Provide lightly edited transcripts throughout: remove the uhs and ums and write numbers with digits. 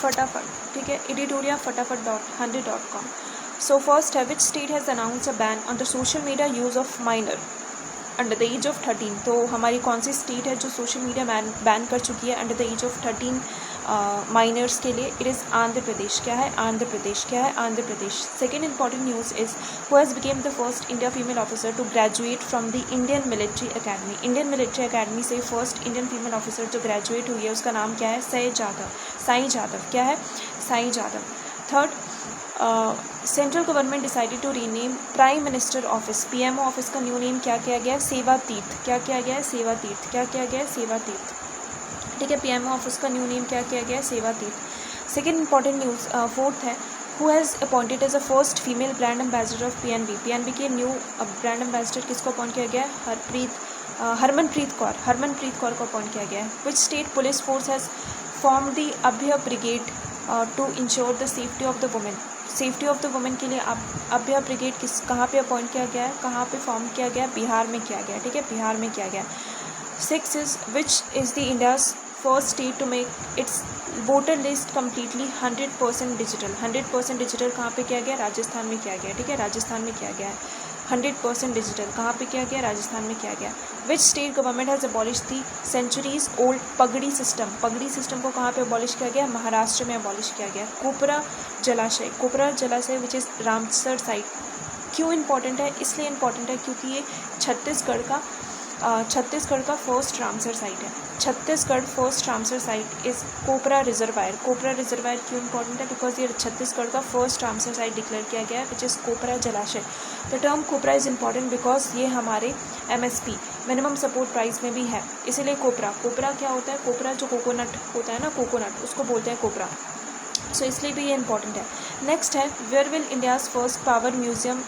फटाफट, ठीक है, एडिटोरिया fatapat.100.com. सो फर्स्ट है, which state has announce a ban on the social media use of minor under the age of 13. तो हमारी कौन सी स्टेट है जो सोशल मीडिया बैन कर चुकी है under the age of 13 minors के लिए? It is Andhra Pradesh. क्या है? आंध्र प्रदेश. क्या है? Andhra Pradesh. Second important news is who has become the first India female officer to graduate from the Indian military academy. Indian military academy से फर्स्ट इंडियन फीमेल ऑफिसर जो graduate हुई है उसका नाम क्या है? साई जादव. क्या है? Sai Jadhav. Third, central government decided to rename prime minister office, PMO office का न्यू नेम क्या किया गया? सेवा तीर्थ. क्या किया गया है? सेवा तीर्थ. क्या किया गया है? सेवा तीर्थ. ठीक है, पीएमओ ऑफिस का न्यू नेम क्या किया गया है? Seva Tirth. Second important news, fourth है, who has appointed as a first female brand ambassador of PNB. PNB के न्यू ब्रांड एम्बेसडर किसको अपॉइंट किया गया है? हरमनप्रीत कौर को अपॉइंट किया गया है. Which state police force has form the Abhay brigade to ensure the safety of the women. Safety of the women के लिए अभय ब्रिगेड कहाँ पे अपॉइंट किया गया है? कहाँ पे फॉर्म किया गया? बिहार में किया गया. ठीक है, बिहार में किया गया. Six is which is the India's first state to make its voter list completely 100% digital. 100% digital कहाँ पे किया गया? राजस्थान में किया गया. ठीक है, राजस्थान में किया गया है. 100% डिजिटल कहाँ पे किया गया? राजस्थान में किया गया. Which state government has abolish the centuries old pagri system. Pagri system को कहाँ पे अबॉलिश किया गया? महाराष्ट्र में अबॉलिश किया गया. कोपरा जलाशय विच इज़ रामसर साइट. क्यों इंपॉर्टेंट है? इसलिए इंपॉर्टेंट है क्योंकि ये छत्तीसगढ़ का फर्स्ट रामसर साइट है. Chhattisgarh first Ramsar site is Kopra reservoir. Kopra reservoir क्यों इंपॉर्टेंट है? बिकॉज ये छत्तीसगढ़ का फर्स्ट रामसर साइट डिक्लेयर किया गया है which is Kopra jalashay. The term Kopra is important because ये हमारे MSP मिनिमम सपोर्ट प्राइस में भी है, इसीलिए कोपरा क्या होता है? कोपरा जो कोकोनट होता है ना, कोकोनट, उसको बोलते हैं कोपरा. सो इसलिए भी ये इंपॉर्टेंट है. नेक्स्ट है, where will India's first power museum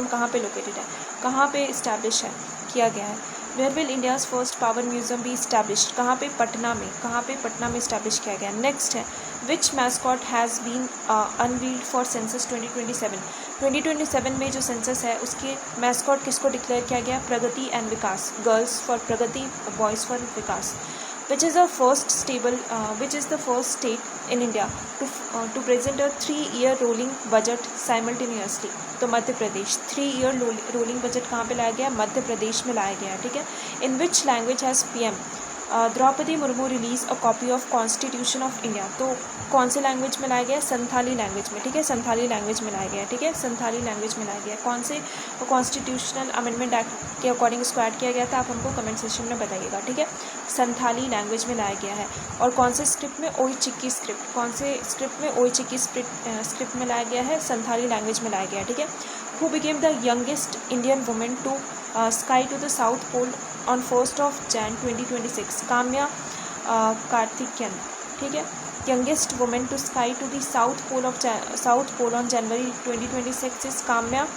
कहाँ पे लोकेटेड है? कहाँ पे इस्टेब्लिश है किया गया है? Where will India's first power museum be established? कहाँ पे? पटना में. कहाँ पे? पटना में इस्टेब्लिश किया गया. नेक्स्ट है, which mascot has been unveiled for census 2027. 2027 में जो सेंसस है उसके मैस्कॉट किसको डिक्लेयर किया गया? Pragati and Vikas. Girls for Pragati, boys for Vikas. Which is the first state in India to present a 3-year rolling budget simultaneously? तो Madhya Pradesh. 3-year rolling budget कहाँ पे लाया गया? मध्य प्रदेश में लाया गया. ठीक है. In which language has PM Droupadi Murmu release a copy of constitution of India? तो कौन से लैंग्वेज में लाया गया? संथाली लैंग्वेज में. ठीक है, संथाली लैंग्वेज में लाया गया. ठीक है, संथाली लैंग्वेज में लाया गया. कौन से कॉन्स्टिट्यूशनल अमेंडमेंट एक्ट के अकॉर्डिंग इसको ऐड किया गया था? आप हमको कमेंट सेक्शन में बताइएगा. ठीक है, संथाली लैंग्वेज में लाया गया है. और कौन से स्क्रिप्ट में? ओई चिक्की स्क्रिप्ट. कौन से स्क्रिप्ट में? ओई चिक्की स्क्रिप्ट में लाया गया है. संथाली लैंग्वेज में लाया गया है. ठीक है. Who became the youngest Indian women to sky to the south pole on 1 Jan 2026? Kamya Karthikeyan. ठीक है, youngest women to sky to the south pole on January 2026 is Kamya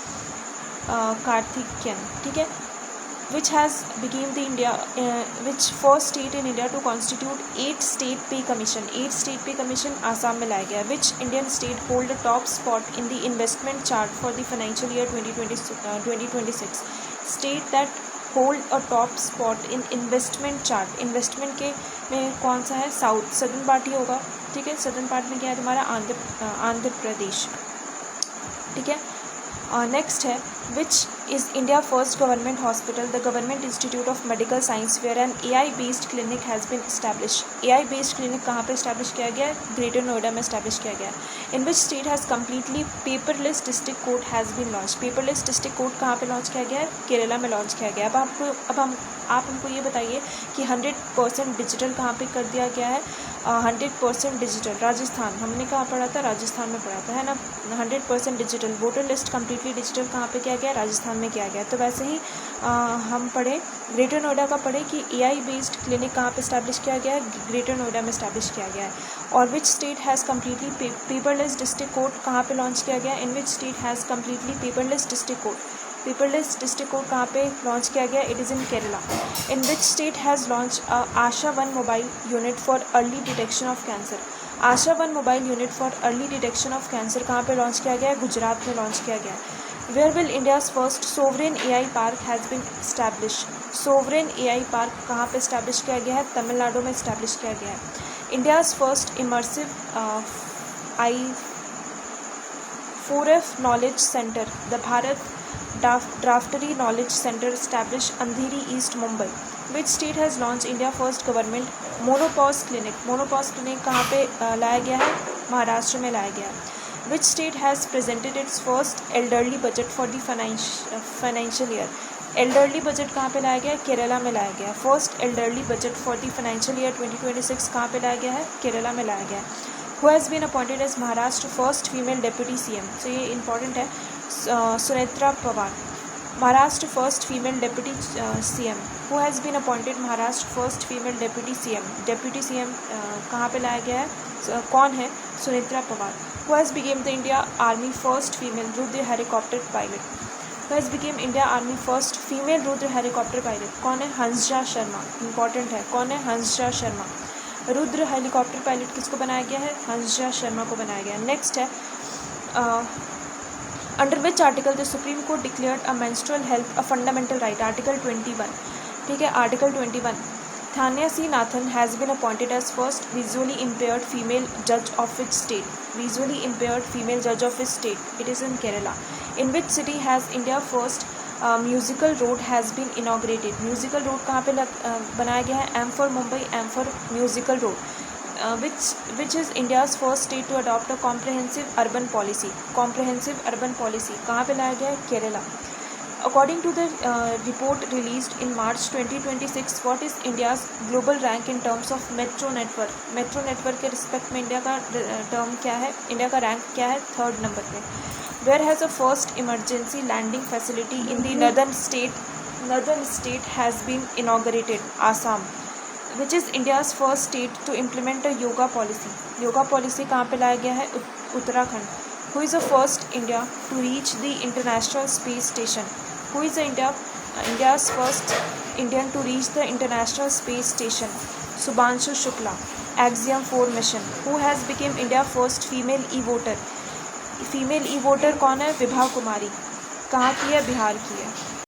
Karthikeyan. ठीक है. which has became which first state in India to constitute 8 state pay commission. 8 state pay commission Assam में लाया गया. Which Indian state hold a top spot in the investment chart for the financial year 2026? State that hold a top spot in investment chart. investment के में कौन सा है? Southern part ही होगा. ठीक है, सदर्न पार्ट में क्या है तुम्हारा? आंध्र प्रदेश. ठीक है. नेक्स्ट है, which is India first government hospital the government institute of medical science where an AI based clinic has been establish. AI based clinic कहाँ पे इस्टेब्लिश किया गया है? ग्रेटर नोएडा में इस्टेब्लिश किया गया है. In which state has completely paperless district court has been launch. Paperless district court कहाँ पे लॉन्च किया गया है? केरला में लॉन्च किया गया है. आप हमको ये बताइए कि 100% डिजिटल कहाँ पे कर दिया गया है? 100% डिजिटल राजस्थान. हमने कहाँ पढ़ा था? राजस्थान में पढ़ा था, है ना. 100% digital voter list completely digital कहाँ पे किया गया? राजस्थान में किया गया. तो वैसे ही हम पढ़े ग्रेटर नोएडा का पढ़े कि AI बेस्ड क्लिनिक कहाँ पे इस्टेब्लिश किया गया है? ग्रेटर नोएडा में इस्टेब्लिश किया गया है. और which state has completely paperless district court कहाँ पे लॉन्च किया गया? In which state has completely paperless district court? Paperless district court कहाँ पे लॉन्च किया गया? It is in Kerala. In which state has launch Asha 1 mobile unit for early detection of cancer? Asha one mobile unit for early detection of cancer कहाँ पे launch किया गया है? गुजरात में लॉन्च किया गया है। Where will India's first sovereign AI park has been establish? Sovereign AI park कहाँ पे इस्टेब्लिश किया गया है? तमिलनाडु में इस्टेब्लिश किया गया है। India's first immersive I4F knowledge centre, the Bharat draftery knowledge centre established Andheri east Mumbai. Which state has launch India first government menopause clinic? Menopause clinic कहाँ पे लाया गया है? महाराष्ट्र में लाया गया है। Which state has presented it's first elderly budget for the financial year? Elderly budget कहाँ पे लाया गया है? केरला में लाया गया है। First elderly budget for the financial year 2026 कहाँ पे लाया गया है? केरला में लाया गया है। Who has been appointed as Maharashtra first female deputy CM? तो ये इंपॉर्टेंट है। Sunetra Pawar, Maharashtra first female deputy CM. Who has been appointed Maharashtra first female deputy CM? Deputy CM कहाँ पे लाया गया है? कौन है? Sunetra Pawar. Who has became the India Army first female Rudra helicopter pilot? Who has became India Army first female Rudra helicopter pilot? कौन है? Hansja Sharma. Important है, कौन है? हंसजा शर्मा. रुद्र हेलीकॉप्टर पायलट किसको बनाया गया है? हंसजा शर्मा को बनाया गया है। नेक्स्ट है, under which article the supreme court declared a menstrual health a fundamental right? Article 21. ठीक है, article 21. Thanya C Nathan has been appointed as first visually impaired female जज of which state? Visually impaired female जज of which state? It is in Kerala. In which city has India first musical road has been inaugurated? Musical road कहाँ पे बनाया गया है? M for Mumbai, M for musical road. Which is India's first state to adopt a comprehensive urban policy? Comprehensive urban policy कहाँ पे लाया गया है? Kerala. According to the report released in March 2026, what is India's global rank in terms of metro network? Metro network के respect में India का term क्या है? इंडिया का रैंक क्या है? 3rd नंबर पे. Where has a first emergency landing facility in the northern state has been inaugurated? Assam. Which is India's first state to implement a yoga policy? Yoga policy कहाँ पे लाया गया है? Uttarakhand. Who is the first India to reach the International Space Station? Who is India's first Indian to reach the International Space Station? Subhanshu Shukla. Axiom 4 mission. Who has become India first female e-voter? Female e voter कौन है? विभा कुमारी. कहाँ की है? बिहार की है.